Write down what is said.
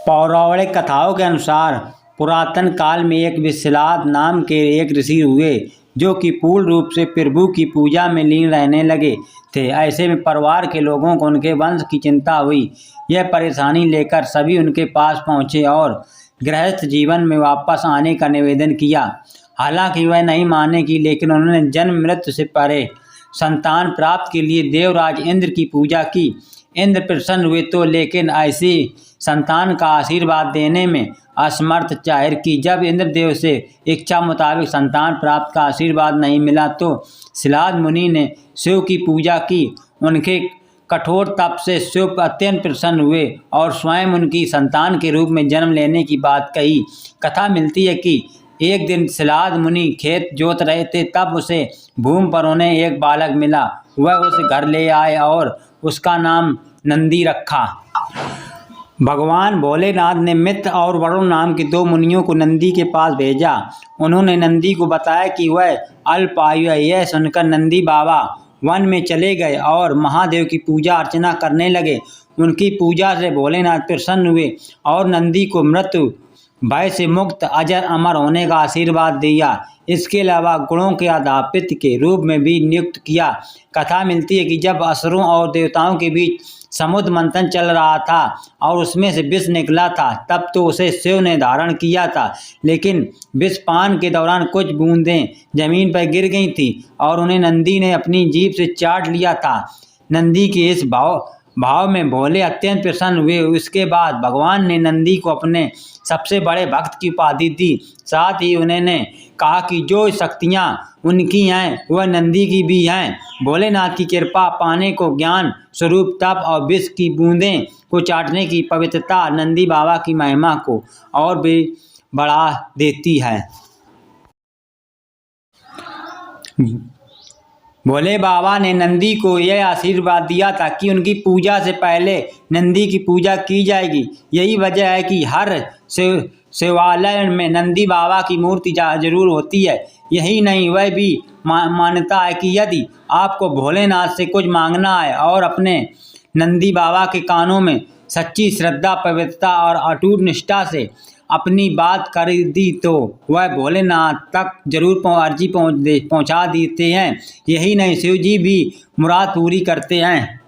पौराणिक कथाओं के अनुसार पुरातन काल में एक विश्वनाथ नाम के एक ऋषि हुए जो कि पूर्ण रूप से प्रभु की पूजा में लीन रहने लगे थे। ऐसे में परिवार के लोगों को उनके वंश की चिंता हुई। यह परेशानी लेकर सभी उनके पास पहुंचे और गृहस्थ जीवन में वापस आने का निवेदन किया। हालांकि वह नहीं माने की, लेकिन उन्होंने जन्म मृत्यु से परे संतान प्राप्त के लिए देवराज इंद्र की पूजा की। इंद्र प्रसन्न हुए तो लेकिन ऐसी संतान का आशीर्वाद देने में असमर्थ जाहिर की। जब इंद्रदेव से इच्छा मुताबिक संतान प्राप्त का आशीर्वाद नहीं मिला तो सिलाद मुनि ने शिव की पूजा की। उनके कठोर तप से शिव अत्यंत प्रसन्न हुए और स्वयं उनकी संतान के रूप में जन्म लेने की बात कही। कथा मिलती है कि एक दिन सिलाद मुनि खेत जोत रहे थे, तब उसे भूमि पर उन्हें एक बालक मिला। वह उसे घर ले आए और उसका नाम नंदी रखा। भगवान भोलेनाथ ने मित्र और वरुण नाम के दो मुनियों को नंदी के पास भेजा। उन्होंने नंदी को बताया कि वह अल्पायु है। यह सुनकर नंदी बाबा वन में चले गए और महादेव की पूजा अर्चना करने लगे। उनकी पूजा से भोलेनाथ प्रसन्न हुए और नंदी को मृत्यु भय से मुक्त अजर अमर होने का आशीर्वाद दिया। इसके अलावा गुणों के आधापित के रूप में भी नियुक्त किया। कथा मिलती है कि जब असुरों और देवताओं के बीच समुद्र मंथन चल रहा था और उसमें से विष निकला था, तब तो उसे शिव ने धारण किया था, लेकिन विष पान के दौरान कुछ बूंदें जमीन पर गिर गई थी और उन्हें नंदी ने अपनी जीभ से चाट लिया था। नंदी के इस भाव में भोले अत्यंत प्रसन्न हुए। उसके बाद भगवान ने नंदी को अपने सबसे बड़े भक्त की उपाधि दी। साथ ही उन्होंने कहा कि जो शक्तियाँ उनकी हैं वह नंदी की भी हैं। भोलेनाथ की कृपा पाने को ज्ञान स्वरूप तप और विष की बूंदें को चाटने की पवित्रता नंदी बाबा की महिमा को और भी बढ़ा देती है। भोले बाबा ने नंदी को यह आशीर्वाद दिया था कि उनकी पूजा से पहले नंदी की पूजा की जाएगी। यही वजह है कि हर शिवालय में नंदी बाबा की मूर्ति जरूर होती है। यही नहीं, वह भी मान्यता है कि यदि आपको भोलेनाथ से कुछ मांगना है और अपने नंदी बाबा के कानों में सच्ची श्रद्धा, पवित्रता और अटूट निष्ठा से अपनी बात कर दी तो वह भोलेनाथ तक जरूर अर्जी पहुंचा देते हैं। यही नहीं, शिव जी भी मुराद पूरी करते हैं।